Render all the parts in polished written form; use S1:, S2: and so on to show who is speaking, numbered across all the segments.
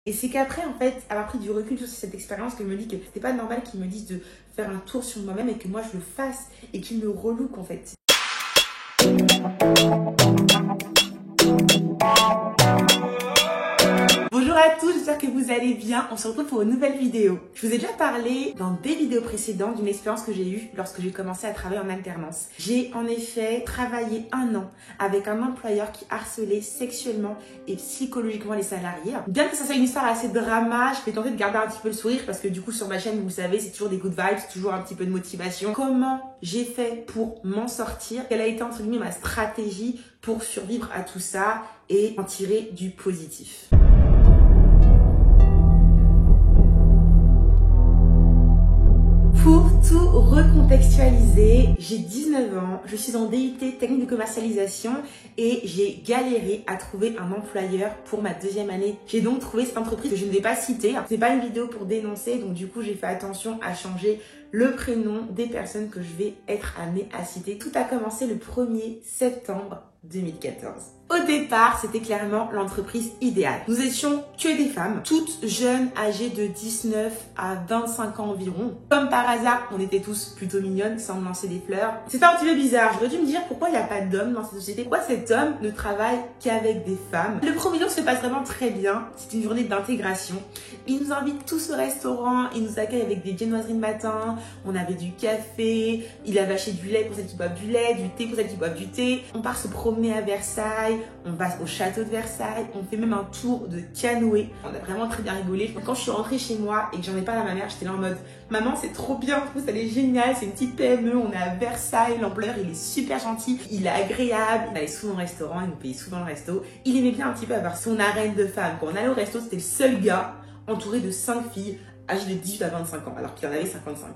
S1: Et c'est qu'après, en fait, avoir pris du recul sur cette expérience, que je me dis que c'était pas normal qu'ils me disent de faire un tour sur moi-même et que moi je le fasse et qu'ils me relookent en fait. Bonjour à tous, j'espère que vous allez bien. On se retrouve pour une nouvelle vidéo. Je vous ai déjà parlé dans des vidéos précédentes d'une expérience que j'ai eue lorsque j'ai commencé à travailler en alternance. J'ai en effet travaillé 1 an avec un employeur qui harcelait sexuellement et psychologiquement les salariés. Bien que ça soit une histoire assez drama, je vais tenter de garder un petit peu le sourire parce que du coup sur ma chaîne, vous savez, c'est toujours des good vibes, toujours un petit peu de motivation. Comment j'ai fait pour m'en sortir? Quelle a été entre guillemets ma stratégie pour survivre à tout ça et en tirer du positif? Pour tout recontextualiser, j'ai 19 ans, je suis en DUT technique de commercialisation et j'ai galéré à trouver un employeur pour ma 2e année. J'ai donc trouvé cette entreprise que je ne vais pas citer. C'est pas une vidéo pour dénoncer, donc du coup j'ai fait attention à changer le prénom des personnes que je vais être amenée à citer. Tout a commencé le 1er septembre 2014. Au départ, c'était clairement l'entreprise idéale. Nous étions que des femmes, toutes jeunes, âgées de 19 à 25 ans environ. Comme par hasard, on était tous plutôt mignonnes, sans me lancer des fleurs. C'était un petit peu bizarre. J'aurais dû me dire pourquoi il n'y a pas d'hommes dans cette société. Pourquoi cet homme ne travaille qu'avec des femmes? Le premier jour se passe vraiment très bien. C'est une journée d'intégration. Il nous invite tous au restaurant. Il nous accueille avec des viennoiseries de matin. On avait du café. Il avait acheté du lait pour celles qui boivent du lait, du thé pour celles qui boivent du thé. On part se promener à Versailles. On passe au château de Versailles, on fait même un tour de canoë. On a vraiment très bien rigolé. Quand je suis rentrée chez moi et que j'en ai parlé à ma mère, j'étais là en mode maman, c'est trop bien, je trouve ça est génial, c'est une petite PME, on est à Versailles, l'employeur il est super gentil, il est agréable, il allait souvent au restaurant, il nous payait souvent le resto. Il aimait bien un petit peu avoir son arène de femmes. Quand on allait au resto, c'était le seul gars entouré de 5 filles âgées de 18 à 25 ans, alors qu'il en avait 55.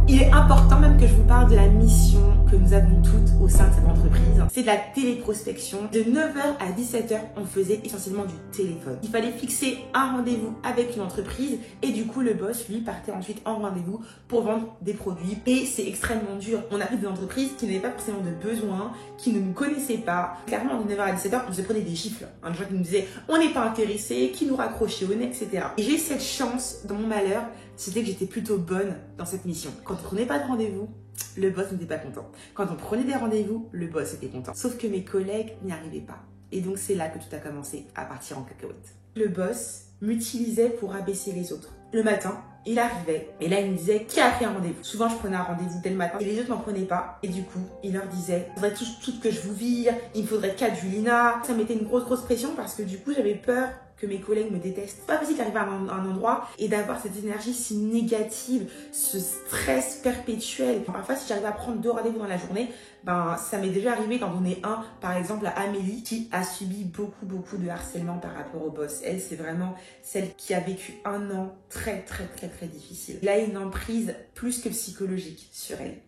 S1: Il est important même que je vous parle de la mission que nous avons toutes au sein de cette entreprise. C'est de la téléprospection. De 9h à 17h, on faisait essentiellement du téléphone. Il fallait fixer un rendez-vous avec une entreprise et du coup, le boss, lui, partait ensuite en rendez-vous pour vendre des produits. Et c'est extrêmement dur. On a pris des entreprises qui n'avaient pas forcément de besoin, qui ne nous connaissaient pas. Clairement, de 9h à 17h, on se prenait des chiffres. Un gens qui nous disaient « on n'est pas intéressé », qui nous raccrochaient au nez, etc. Et j'ai eu cette chance dans mon malheur, c'était que j'étais plutôt bonne dans cette mission. Quand on prenait pas de rendez-vous, le boss n'était pas content. Quand on prenait des rendez-vous, le boss était content. Sauf que mes collègues n'y arrivaient pas. Et donc c'est là que tout a commencé à partir en cacahuète. Le boss m'utilisait pour abaisser les autres. Le matin, il arrivait et là il me disait qui a pris un rendez-vous. Souvent je prenais un rendez-vous dès le matin et les autres n'en prenaient pas. Et du coup, il leur disait il faudrait tout que je vous vire, il me faudrait 4 Julina. Ça mettait une grosse pression parce que du coup j'avais peur que mes collègues me détestent. C'est pas facile d'arriver à un endroit et d'avoir cette énergie si négative, ce stress perpétuel. Parfois, si j'arrive à prendre 2 rendez-vous dans la journée, ben ça m'est déjà arrivé d'en donner un, par exemple à Amélie, qui a subi beaucoup de harcèlement par rapport au boss. Elle, c'est vraiment celle qui a vécu 1 an très difficile. Là, une emprise plus que psychologique sur elle.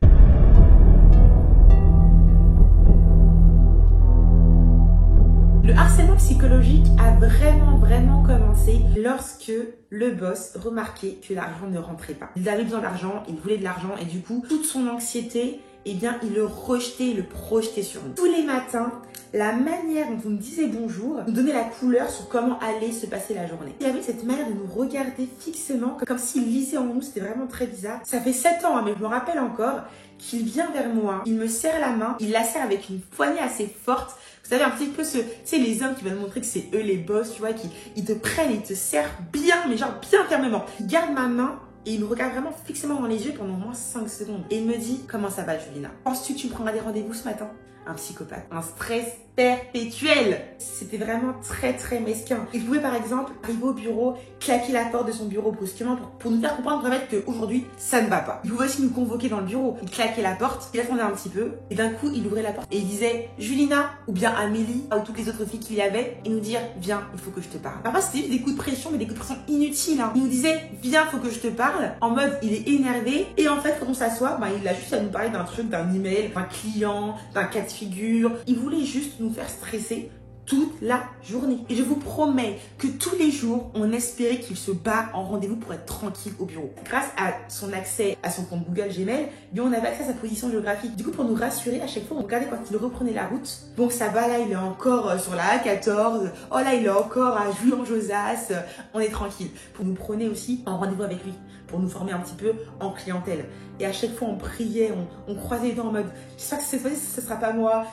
S1: Le harcèlement psychologique a vraiment commencé lorsque le boss remarquait que l'argent ne rentrait pas. Il avait besoin d'argent, il voulait de l'argent et du coup, toute son anxiété, eh bien, il le rejetait, il le projetait sur nous. Tous les matins, la manière dont on nous disait bonjour nous donnait la couleur sur comment allait se passer la journée. Il avait cette manière de nous regarder fixement, comme s'il lisait en nous, c'était vraiment très bizarre. Ça fait 7 ans, mais je me rappelle encore qu'il vient vers moi, il me serre la main, il la serre avec une poignée assez forte. Vous savez, un petit peu c'est les hommes qui veulent montrer que c'est eux les boss, tu vois, qui ils te prennent, ils te serrent bien, mais genre bien fermement. Il garde ma main et il me regarde vraiment fixement dans les yeux pendant au moins 5 secondes. Et il me dit, comment ça va, Julina? Penses-tu que tu me prendras des rendez-vous ce matin? Un psychopathe. Un stress perpétuel. C'était vraiment très mesquin. Il pouvait par exemple arriver au bureau, claquer la porte de son bureau brusquement pour nous faire comprendre en fait qu'aujourd'hui ça ne va pas. Il pouvait aussi nous convoquer dans le bureau. Il claquait la porte, il attendait un petit peu et d'un coup il ouvrait la porte et il disait Julina ou bien Amélie ou toutes les autres filles qu'il y avait et nous dire viens, il faut que je te parle. Parfois c'était juste des coups de pression mais des coups de pression inutiles. Il nous disait viens, il faut que je te parle en mode il est énervé et en fait quand on s'assoit, il a juste à nous parler d'un truc, d'un email, d'un client, d'un cas de figure. Il voulait juste nous faire stresser toute la journée. Et je vous promets que tous les jours, on espérait qu'il se bat en rendez-vous pour être tranquille au bureau. Grâce à son accès à son compte Google Gmail, bien on avait accès à sa position géographique. Du coup, pour nous rassurer, à chaque fois, on regardait quand il reprenait la route. Bon, ça va, là, il est encore sur la A14. Oh là, il est encore à Juan-Josas. On est tranquille. Pour nous prôner aussi en rendez-vous avec lui, pour nous former un petit peu en clientèle. Et à chaque fois, on priait, on croisait les dents en mode « J'espère que cette fois-ci, ce ne sera pas moi ».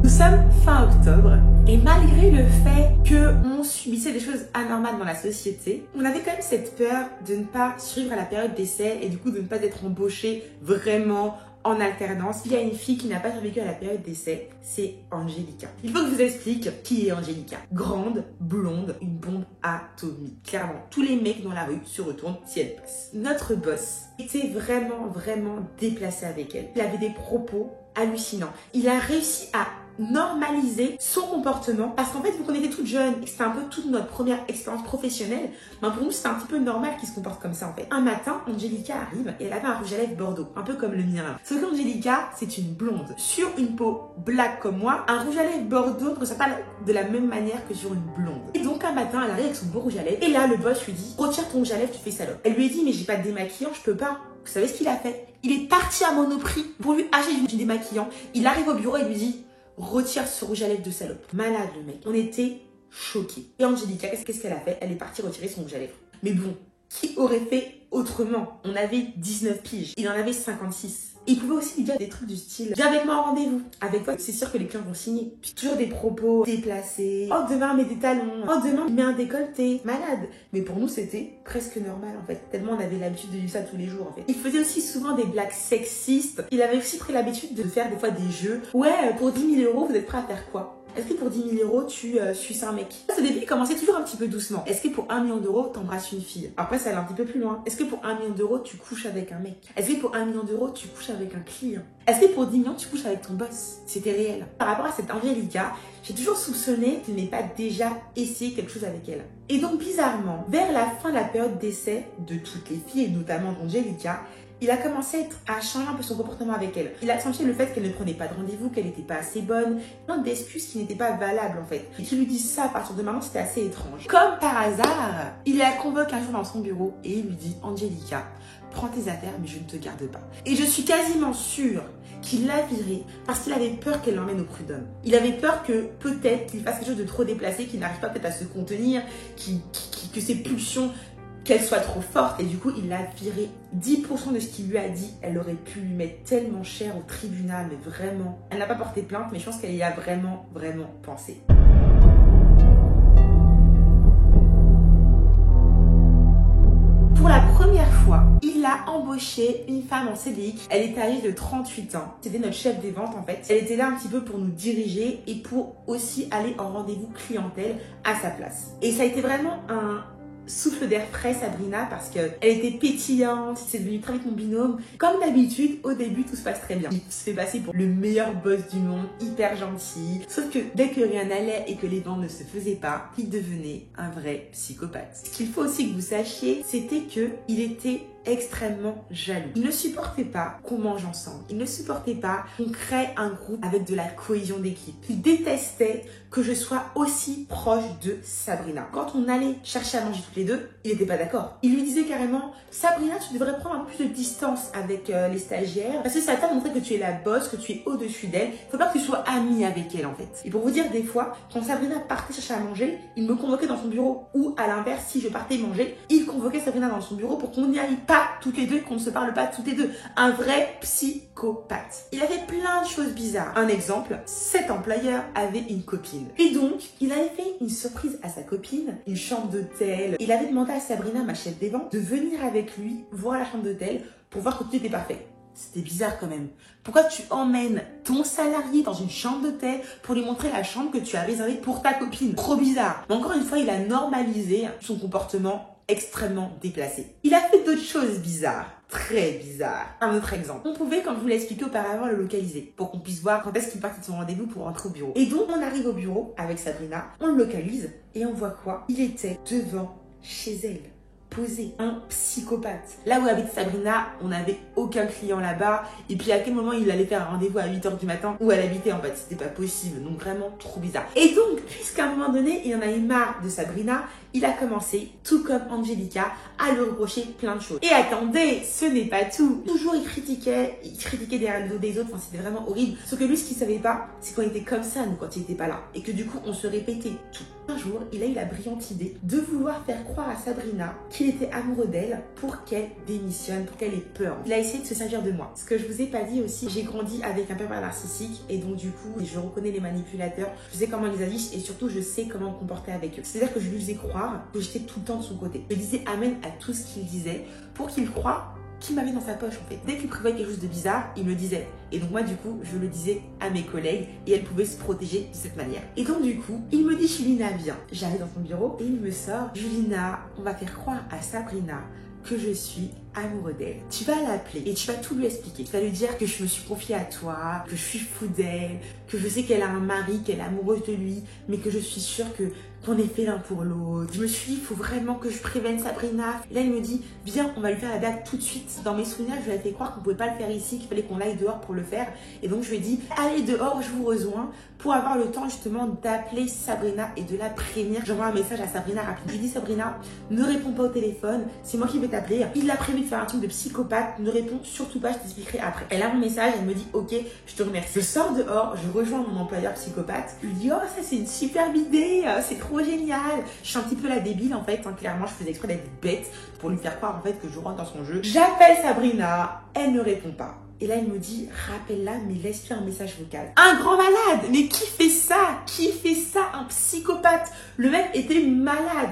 S1: Nous sommes fin octobre et malgré le fait qu'on subissait des choses anormales dans la société, on avait quand même cette peur de ne pas survivre à la période d'essai et du coup de ne pas être embauché vraiment en alternance. Il y a une fille qui n'a pas survécu à la période d'essai, c'est Angelica. Il faut que je vous explique qui est Angelica. Grande, blonde, une bombe atomique. Clairement, tous les mecs dans la rue se retournent si elle passe. Notre boss était vraiment déplacé avec elle. Il avait des propos hallucinants. Il a réussi à normaliser son comportement parce qu'en fait, vu qu'on était toutes jeunes et que c'était un peu toute notre première expérience professionnelle, ben pour nous c'était un petit peu normal qu'il se comporte comme ça en fait. Un matin, Angelica arrive et elle avait un rouge à lèvres bordeaux, un peu comme le mien. Sauf qu'Angelica, c'est une blonde. Sur une peau black comme moi, un rouge à lèvres bordeaux ne ressort pas de la même manière que sur une blonde. Et donc un matin, elle arrive avec son beau rouge à lèvres et là le boss lui dit « Retire ton rouge à lèvres, tu fais salope ». Elle lui a dit « Mais j'ai pas de démaquillant, je peux pas ». Vous savez ce qu'il a fait? Il est parti à Monoprix pour lui acheter du démaquillant. Il arrive au bureau et lui dit retire ce rouge à lèvres de salope. Malade le mec. On était choqués. Et Angelica, qu'est-ce qu'elle a fait? Elle est partie retirer son rouge à lèvres. Mais bon, qui aurait fait autrement? On avait 19 piges. Il en avait 56. Et il pouvait aussi lui dire des trucs du style viens avec moi en rendez-vous. Avec toi, c'est sûr que les clients vont signer. Puis toujours des propos déplacés. Oh, demain, mets des talons. Oh, demain, mets un décolleté. Malade. Mais pour nous, c'était presque normal en fait. Tellement on avait l'habitude de vivre ça tous les jours en fait. Il faisait aussi souvent des blagues sexistes. Il avait aussi pris l'habitude de faire des fois des jeux. Ouais, pour 10 000 €, vous êtes prêts à faire quoi? Est-ce que pour 10 000 €, tu suces un mec? Au début, il commençait toujours un petit peu doucement. Est-ce que pour 1 million d'euros, t'embrasses une fille? Après, ça allait un petit peu plus loin. Est-ce que pour 1 million d'euros, tu couches avec un mec? Est-ce que pour 1 million d'euros, tu couches avec un client? Est-ce que pour 10 millions, tu couches avec ton boss? C'était réel. Par rapport à cette Angelica, j'ai toujours soupçonné qu'il n'ait pas déjà essayé quelque chose avec elle. Et donc, bizarrement, vers la fin de la période d'essai de toutes les filles, et notamment d'Angelica, il a commencé à changer un peu son comportement avec elle. Il a accentué le fait qu'elle ne prenait pas de rendez-vous, qu'elle n'était pas assez bonne, plein d'excuses qui n'étaient pas valables en fait. Et qu'il lui dise ça à partir de maintenant, c'était assez étrange. Comme par hasard, il la convoque un jour dans son bureau et il lui dit « Angelica, prends tes affaires mais je ne te garde pas ». Et je suis quasiment sûre qu'il l'a virée parce qu'il avait peur qu'elle l'emmène au prud'homme. Il avait peur que peut-être qu'il fasse quelque chose de trop déplacé, qu'il n'arrive pas peut-être à se contenir, que ses pulsions qu'elle soit trop forte et du coup il l'a virée. 10% de ce qu'il lui a dit, elle aurait pu lui mettre tellement cher au tribunal, mais vraiment. Elle n'a pas porté plainte, mais je pense qu'elle y a vraiment pensé. Pour la première fois, il a embauché une femme en CDI. Elle était âgée de 38 ans. C'était notre chef des ventes en fait. Elle était là un petit peu pour nous diriger et pour aussi aller en rendez-vous clientèle à sa place. Et ça a été vraiment un souffle d'air frais Sabrina parce qu'elle était pétillante, c'est devenu très vite mon binôme. Comme d'habitude, au début tout se passe très bien. Il se fait passer pour le meilleur boss du monde, hyper gentil. Sauf que dès que rien n'allait et que les ventes ne se faisaient pas, il devenait un vrai psychopathe. Ce qu'il faut aussi que vous sachiez, c'était que il était extrêmement jaloux. Il ne supportait pas qu'on mange ensemble. Il ne supportait pas qu'on crée un groupe avec de la cohésion d'équipe. Il détestait que je sois aussi proche de Sabrina. Quand on allait chercher à manger toutes les deux, il n'était pas d'accord. Il lui disait carrément « Sabrina, tu devrais prendre un peu plus de distance avec les stagiaires parce que ça t'a montré que tu es la boss, que tu es au-dessus d'elle. Il faut pas que tu sois amie avec elle en fait. » Et pour vous dire, des fois, quand Sabrina partait chercher à manger, il me convoquait dans son bureau. Ou à l'inverse, si je partais manger, il convoquait Sabrina dans son bureau pour qu'on n'y aille pas toutes les deux, qu'on ne se parle pas toutes les deux. Un vrai psychopathe. Il avait plein de choses bizarres. Un exemple, cet employeur avait une copine. Et donc, il avait fait une surprise à sa copine, une chambre d'hôtel. Il avait demandé à Sabrina, ma chef des ventes, de venir avec lui voir la chambre d'hôtel pour voir que tout était parfait. C'était bizarre quand même. Pourquoi tu emmènes ton salarié dans une chambre d'hôtel pour lui montrer la chambre que tu as réservée pour ta copine? Trop bizarre. Mais encore une fois, il a normalisé son comportement extrêmement déplacé. Il a fait d'autres choses bizarres, très bizarres. Un autre exemple. On pouvait, comme je vous l'ai expliqué auparavant, le localiser pour qu'on puisse voir quand est-ce qu'il partait de son rendez-vous pour rentrer au bureau. Et donc, on arrive au bureau avec Sabrina, on le localise et on voit quoi? Il était devant chez elle. posé, un psychopathe. Là où habite Sabrina, on n'avait aucun client là-bas. Et puis à quel moment il allait faire un rendez-vous à 8h du matin où elle habitait en fait, c'était pas possible. Donc vraiment trop bizarre. Et donc, puisqu'à un moment donné, il en a eu marre de Sabrina, il a commencé, tout comme Angelica, à lui reprocher plein de choses. Et attendez, ce n'est pas tout. Toujours il critiquait derrière le dos des autres, enfin c'était vraiment horrible. Sauf que lui, ce qu'il savait pas, c'est qu'on était comme ça, nous, quand il était pas là. Et que du coup, on se répétait tout. Un jour, il a eu la brillante idée de vouloir faire croire à Sabrina qu'il était amoureux d'elle pour qu'elle démissionne, pour qu'elle ait peur. Il a essayé de se servir de moi. Ce que je vous ai pas dit aussi, j'ai grandi avec un pervers narcissique et donc du coup, je reconnais les manipulateurs, je sais comment ils agissent et surtout je sais comment me comporter avec eux. C'est-à-dire que je lui faisais croire que j'étais tout le temps de son côté. Je disais amen à tout ce qu'il disait pour qu'il croie qu'il m'avait dans sa poche en fait. Dès qu'il prévoyait quelque chose de bizarre, il me le disait. Et donc moi du coup, je le disais à mes collègues et elles pouvaient se protéger de cette manière. Et donc du coup, il me dit Julina viens. J'arrive dans son bureau et il me sort Julina, on va faire croire à Sabrina que je suis amoureux d'elle. Tu vas l'appeler et tu vas tout lui expliquer. Tu vas lui dire que je me suis confiée à toi, que je suis fou d'elle, que je sais qu'elle a un mari, qu'elle est amoureuse de lui, mais que je suis sûre qu'on est fait l'un pour l'autre. Je me suis dit, il faut vraiment que je prévienne Sabrina. Et là, il me dit, viens, on va lui faire la blague tout de suite. Dans mes souvenirs, je lui ai fait croire qu'on pouvait pas le faire ici, qu'il fallait qu'on aille dehors pour le faire. Et donc, je lui ai dit, allez dehors, je vous rejoins, pour avoir le temps justement d'appeler Sabrina et de la prévenir. J'envoie un message à Sabrina rapide. Je lui dis, Sabrina, ne réponds pas au téléphone, c'est moi qui vais t'appeler. Il a prévu de faire un truc de psychopathe, ne réponds surtout pas, je t'expliquerai après. Elle a mon message, elle me dit, ok, je te remercie. Je sors dehors, je rejoins mon employeur psychopathe. Je lui dis, oh, ça c'est une superbe idée, c'est trop génial. Je suis un petit peu la débile en fait, clairement, je faisais exprès d'être bête pour lui faire croire en fait que je rentre dans son jeu. J'appelle Sabrina, elle ne répond pas. Et là, il me dit, rappelle-la, mais laisse-lui un message vocal. Un grand malade! Mais qui fait ça? Qui fait ça? Un psychopathe! Le mec était malade!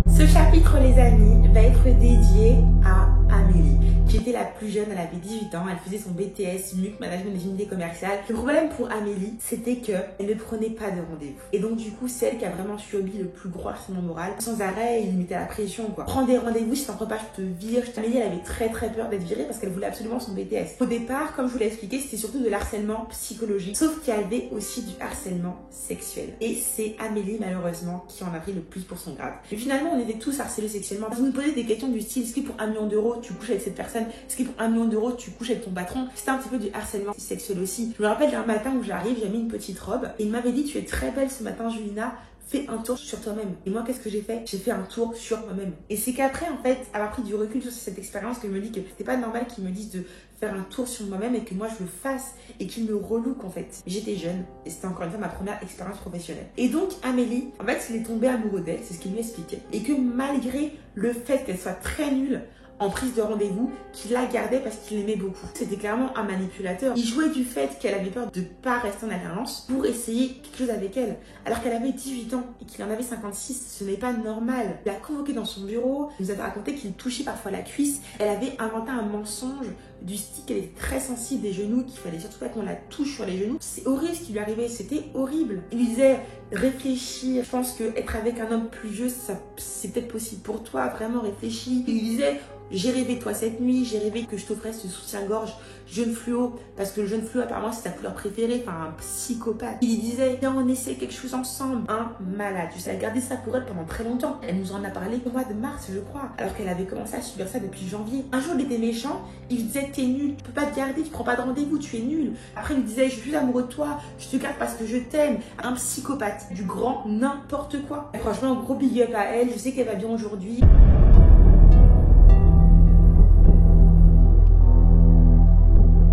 S1: Ce chapitre, les amis, va être dédié à Amélie, qui était la plus jeune, elle avait 18 ans, elle faisait son BTS, MUC, Management des unités commerciales. Le problème pour Amélie, c'était qu'elle ne prenait pas de rendez-vous. Et donc du coup, c'est elle qui a vraiment subi le plus gros harcèlement moral. Sans arrêt, il lui mettait la pression, quoi. Prends des rendez-vous, si t'en prends pas, je te vire. Amélie, elle avait très peur d'être virée parce qu'elle voulait absolument son BTS. Au départ, comme je vous l'ai expliqué, c'était surtout de l'harcèlement psychologique, sauf qu'il y avait aussi du harcèlement sexuel. Et c'est Amélie, malheureusement, qui en a pris le plus pour son grade. Et finalement, on était tous harcelés sexuellement. Vous nous posez des questions du style, est-ce que pour 1 million d'euros, tu couches avec cette personne? Est-ce que pour 1 million d'euros, tu couches avec ton patron? C'était un petit peu du harcèlement sexuel aussi. Je me rappelle d'un matin où j'arrive, j'ai mis une petite robe et il m'avait dit, tu es très belle ce matin, Julina. Fais un tour sur toi-même. Et moi, qu'est-ce que j'ai fait? J'ai fait un tour sur moi-même. Et c'est qu'après, en fait, avoir pris du recul sur cette expérience, que je me dis que c'était pas normal qu'ils me disent de faire un tour sur moi-même et que moi je le fasse et qu'ils me relookent en fait. J'étais jeune et c'était encore une fois ma première expérience professionnelle. Et donc Amélie, en fait, il est tombé amoureux d'elle, c'est ce qu'il lui expliquait. Et que malgré le fait qu'elle soit très nulle en prise de rendez-vous, qu'il la gardait parce qu'il l'aimait beaucoup. C'était clairement un manipulateur. Il jouait du fait qu'elle avait peur de ne pas rester en alternance pour essayer quelque chose avec elle. Alors qu'elle avait 18 ans et qu'il en avait 56, ce n'est pas normal. Il l'a convoqué dans son bureau, il nous avait raconté qu'il touchait parfois la cuisse. Elle avait inventé un mensonge du style qu'elle était très sensible des genoux, qu'il fallait surtout pas qu'on la touche sur les genoux. C'est horrible ce qui lui arrivait, c'était horrible. Il lui disait, réfléchis, je pense qu'être avec un homme plus vieux, c'est peut-être possible pour toi, vraiment réfléchis. Il lui disait, j'ai rêvé de toi cette nuit, j'ai rêvé que je t'offrais ce soutien-gorge jaune fluo, parce que le jaune fluo apparemment c'est ta couleur préférée, enfin un psychopathe. Il lui disait, viens on essaie quelque chose ensemble. Un malade. Elle a gardé ça pour elle pendant très longtemps. Elle nous en a parlé au mois de mars je crois, alors qu'elle avait commencé à subir ça depuis janvier. Un jour il était méchant, il lui disait, t'es nul, tu peux pas te garder, tu prends pas de rendez-vous, tu es nul. Après il lui disait, je suis amoureux de toi, je te garde parce que je t'aime. Un psychopathe, du grand n'importe quoi. Et franchement gros big up à elle, je sais qu'elle va bien aujourd'hui.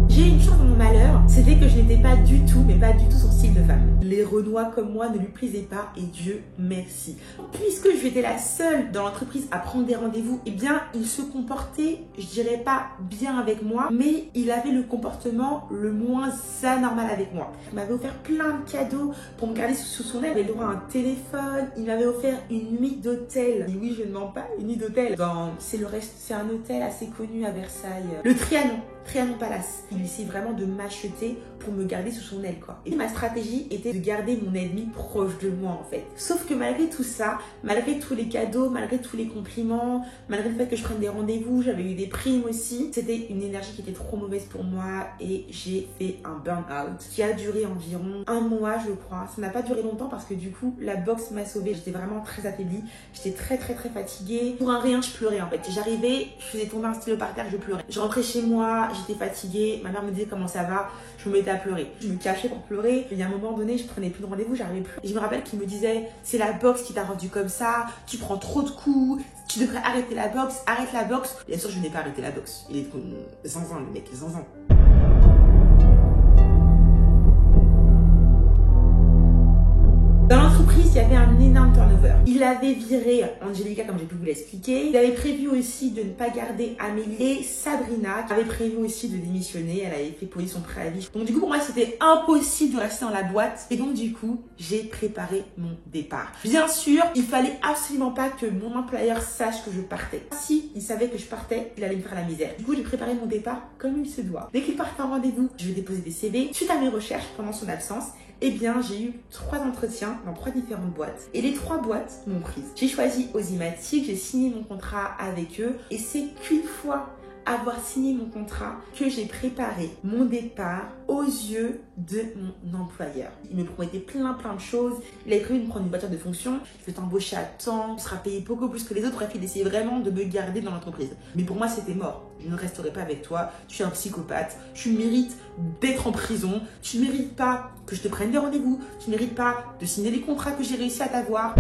S1: J'ai une chance dans mon malheur, c'était que je n'étais pas du tout, mais pas du tout son style de femme. Les Renois comme moi ne lui plaisaient pas et Dieu merci. Puisque j'étais la seule dans l'entreprise à prendre des rendez-vous, eh bien il se comportait, je dirais pas bien avec moi, mais il avait le comportement le moins anormal avec moi. Il m'avait offert plein de cadeaux pour me garder sous son aile. Il avait le droit à un téléphone, il m'avait offert une nuit d'hôtel. Et oui, je ne mens pas, une nuit d'hôtel. C'est un hôtel assez connu à Versailles. Le Trianon. Trianon Palace. Il essaie vraiment de m'acheter pour me garder sous son aile, quoi. Et ma stratégie était de garder mon ennemi proche de moi, en fait. Sauf que malgré tout ça, malgré tous les cadeaux, malgré tous les compliments, malgré le fait que je prenne des rendez-vous, j'avais eu des primes aussi, c'était une énergie qui était trop mauvaise pour moi et j'ai fait un burn-out qui a duré environ 1 mois, je crois. Ça n'a pas duré longtemps parce que du coup, la boxe m'a sauvée. J'étais vraiment très affaiblie. J'étais très fatiguée. Pour un rien, je pleurais, en fait. J'arrivais, je faisais tomber un stylo par terre, je pleurais. Je rentrais chez moi, j'étais fatiguée. Ma mère me disait comment ça va. Je me mettais à pleurer. Je me cachais pour pleurer. Il y a un moment donné, je prenais plus de rendez-vous, j'arrivais plus. Et je me rappelle qu'il me disait, c'est la boxe qui t'a rendu comme ça, tu prends trop de coups, tu devrais arrêter la boxe, arrête la boxe. Bien sûr, je n'ai pas arrêté la boxe. Il est zinzin, le mec, zinzin. Dans l'entreprise, il y avait un énorme turnover. Il avait viré Angelica, comme j'ai pu vous l'expliquer. Il avait prévu aussi de ne pas garder Amélie. Sabrina avait prévu aussi de démissionner. Elle avait fait poser son préavis. Donc du coup, pour moi, c'était impossible de rester dans la boîte. Et donc du coup, j'ai préparé mon départ. Bien sûr, il fallait absolument pas que mon employeur sache que je partais. Si il savait que je partais, il allait me faire la misère. Du coup, j'ai préparé mon départ comme il se doit. Dès qu'il partait en rendez-vous, je vais déposer des CV. Suite à mes recherches pendant son absence, eh bien, j'ai eu 3 entretiens dans 3 différentes boîtes. Et les 3 boîtes m'ont prise. J'ai choisi Ozimatic, j'ai signé mon contrat avec eux. Et c'est qu'une fois avoir signé mon contrat que j'ai préparé mon départ aux yeux de mon employeur. Il me promettait plein de choses. Il avait prévu de me prendre une voiture de fonction. Je vais t'embaucher à temps, tu seras payé beaucoup plus que les autres. Bref, il essayait vraiment de me garder dans l'entreprise. Mais pour moi, c'était mort. Je ne resterai pas avec toi. Tu es un psychopathe. Tu mérites d'être en prison. Tu ne mérites pas que je te prenne des rendez-vous. Tu ne mérites pas de signer les contrats que j'ai réussi à t'avoir.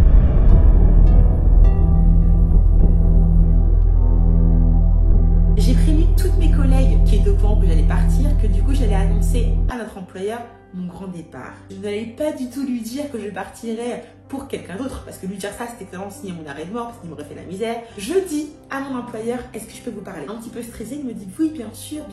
S1: J'ai prévenu toutes mes collègues qui étaient au courant que j'allais partir, que du coup j'allais annoncer à notre employeur mon grand départ. Je n'allais pas du tout lui dire que je partirais pour quelqu'un d'autre, parce que lui dire ça, c'était clairement signer mon arrêt de mort, parce qu'il m'aurait fait la misère. Je dis à mon employeur, est-ce que je peux vous parler? Un petit peu stressé, il me dit oui, bien sûr,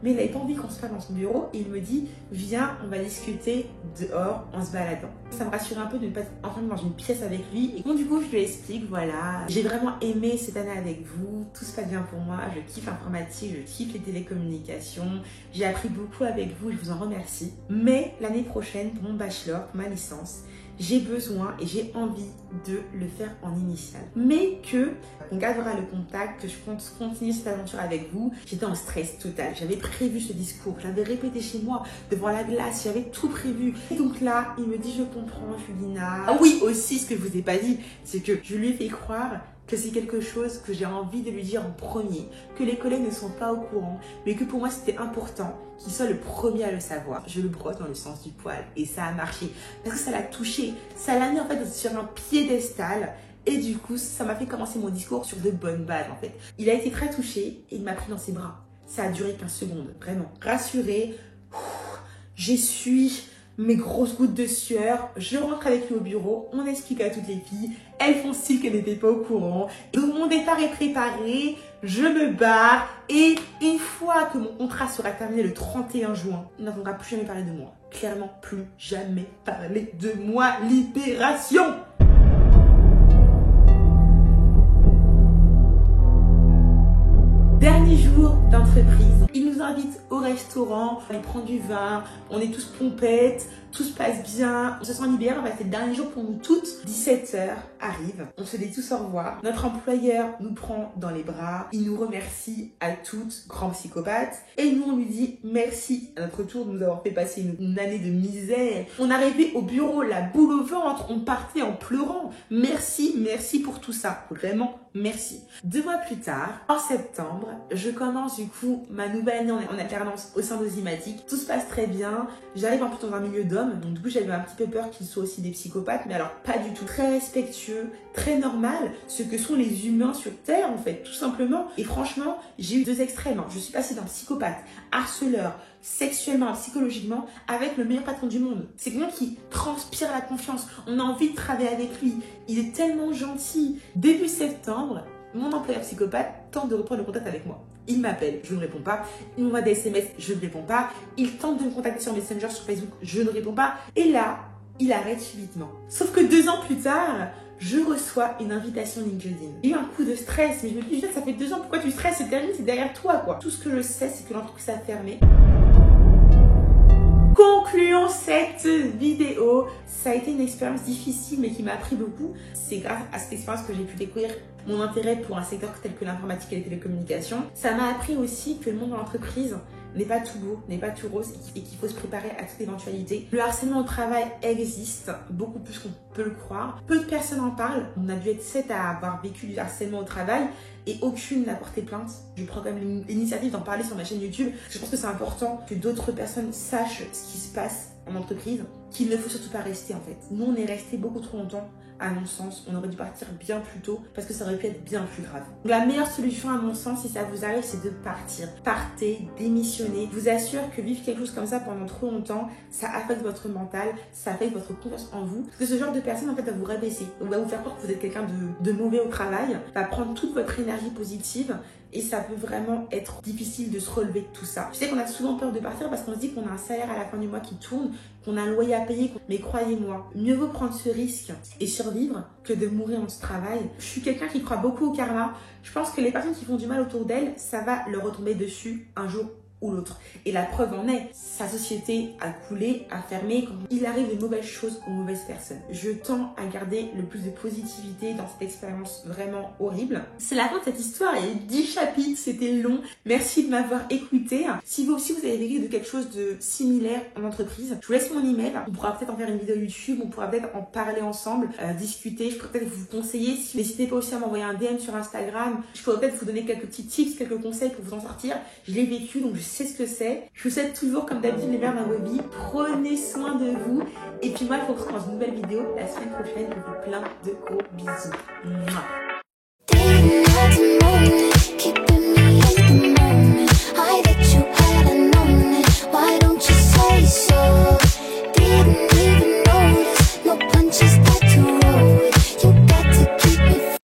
S1: mais il n'avait pas envie qu'on se parle dans son bureau, et il me dit, viens, on va discuter dehors en se baladant. Ça me rassurait un peu de ne pas être enfermée dans une pièce avec lui, et donc du coup, je lui explique, voilà, j'ai vraiment aimé cette année avec vous, tout se passe bien pour moi, je kiffe l'informatique, je kiffe les télécommunications, j'ai appris beaucoup avec vous, je vous en remercie. Mais l'année prochaine, pour mon bachelor, pour ma licence, j'ai besoin et j'ai envie de le faire en initial. Mais que on gardera le contact, que je compte continuer cette aventure avec vous. J'étais en stress total. J'avais prévu ce discours, je l'avais répété chez moi, devant la glace, j'avais tout prévu. Et donc là, il me dit, je comprends, Julina. Ah oui, aussi, ce que je vous ai pas dit, c'est que je lui ai fait croire que c'est quelque chose que j'ai envie de lui dire en premier, que les collègues ne sont pas au courant, mais que pour moi c'était important qu'il soit le premier à le savoir. Je le brosse dans le sens du poil et ça a marché parce que ça l'a touché, ça l'a mis en fait sur un piédestal et du coup ça m'a fait commencer mon discours sur de bonnes bases en fait. Il a été très touché et il m'a pris dans ses bras. Ça a duré 15 secondes, vraiment. Rassurée, j'essuie mes grosses gouttes de sueur, je rentre avec lui au bureau, on explique à toutes les filles, elles font style qu'elles n'étaient pas au courant. Donc mon départ est préparé, je me barre et une fois que mon contrat sera terminé le 31 juin, il n'entendra plus jamais parler de moi. Clairement plus jamais parler de moi. Libération! Dernier jour d'entreprise, il nous invite au restaurant, on prend du vin, on est tous pompettes, tout se passe bien, on se sent libéré, c'est le dernier jour pour nous toutes. 17h arrive, on se dit tous au revoir, notre employeur nous prend dans les bras, il nous remercie à toutes, grand psychopathe, et nous on lui dit merci à notre tour de nous avoir fait passer une année de misère. On arrivait au bureau, la boule au ventre, on partait en pleurant, merci pour tout ça, vraiment merci. 2 mois plus tard, en septembre, je commence du coup ma nouvelle année en alternance au sein d'Ozimatic. Tout se passe très bien. J'arrive en plus dans un milieu d'hommes, donc du coup j'avais un petit peu peur qu'ils soient aussi des psychopathes, mais alors pas du tout. Très respectueux, très normal, ce que sont les humains sur Terre en fait, tout simplement. Et franchement, j'ai eu 2 extrêmes. Je suis passée d'un psychopathe, harceleur, sexuellement, psychologiquement, avec le meilleur patron du monde. C'est quelqu'un qui transpire la confiance. On a envie de travailler avec lui. Il est tellement gentil. Début septembre, mon employeur psychopathe tente de reprendre le contact avec moi. Il m'appelle, je ne réponds pas. Il m'envoie des SMS, je ne réponds pas. Il tente de me contacter sur Messenger, sur Facebook, je ne réponds pas. Et là, il arrête subitement. Sauf que 2 ans plus tard, je reçois une invitation LinkedIn. J'ai eu un coup de stress, mais je me dis, ça fait 2 ans, pourquoi tu stresses? C'est terminé, c'est derrière toi, quoi. Tout ce que je sais, c'est que l'entreprise a fermé. Concluons cette vidéo. Ça a été une expérience difficile, mais qui m'a appris beaucoup. C'est grâce à cette expérience que j'ai pu découvrir mon intérêt pour un secteur tel que l'informatique et les télécommunications. Ça m'a appris aussi que le monde de l'entreprise n'est pas tout beau, n'est pas tout rose et qu'il faut se préparer à toute éventualité. Le harcèlement au travail existe, beaucoup plus qu'on peut le croire. Peu de personnes en parlent. On a dû être 7 à avoir vécu du harcèlement au travail et aucune n'a porté plainte. Je prends quand même l'initiative d'en parler sur ma chaîne YouTube. Je pense que c'est important que d'autres personnes sachent ce qui se passe en entreprise, qu'il ne faut surtout pas rester en fait. Nous, on est resté beaucoup trop longtemps. À mon sens, on aurait dû partir bien plus tôt parce que ça aurait pu être bien plus grave. Donc, la meilleure solution à mon sens, si ça vous arrive, c'est de partir. Partez, démissionnez. Je vous assure que vivre quelque chose comme ça pendant trop longtemps, ça affecte votre mental, ça affecte votre confiance en vous. Parce que ce genre de personne, en fait, va vous rabaisser. On va vous faire croire que vous êtes quelqu'un de mauvais au travail, va prendre toute votre énergie positive. Et ça peut vraiment être difficile de se relever de tout ça. Je sais qu'on a souvent peur de partir parce qu'on se dit qu'on a un salaire à la fin du mois qui tourne, qu'on a un loyer à payer. Mais croyez-moi, mieux vaut prendre ce risque et survivre que de mourir dans ce travail. Je suis quelqu'un qui croit beaucoup au karma. Je pense que les personnes qui font du mal autour d'elles, ça va leur retomber dessus un jour ou l'autre. Et la preuve en est, sa société a coulé, a fermé. Il arrive de mauvaises choses aux mauvaises personnes. Je tends à garder le plus de positivité dans cette expérience vraiment horrible. C'est la fin de cette histoire, il y a 10 chapitres, c'était long. Merci de m'avoir écouté. Si vous aussi vous avez vécu de quelque chose de similaire en entreprise, je vous laisse mon email. On pourra peut-être en faire une vidéo YouTube, on pourra peut-être en parler ensemble, discuter. Je pourrais peut-être vous conseiller. N'hésitez pas aussi à m'envoyer un DM sur Instagram. Je pourrais peut-être vous donner quelques petits tips, quelques conseils pour vous en sortir. Je l'ai vécu, donc je sais ce que c'est. Je vous souhaite toujours, comme d'habitude, les meilleurs dans vos vies. Prenez soin de vous. Et puis moi, je vous retrouve dans une nouvelle vidéo la semaine prochaine. Je vous fais plein de gros bisous. Mouah.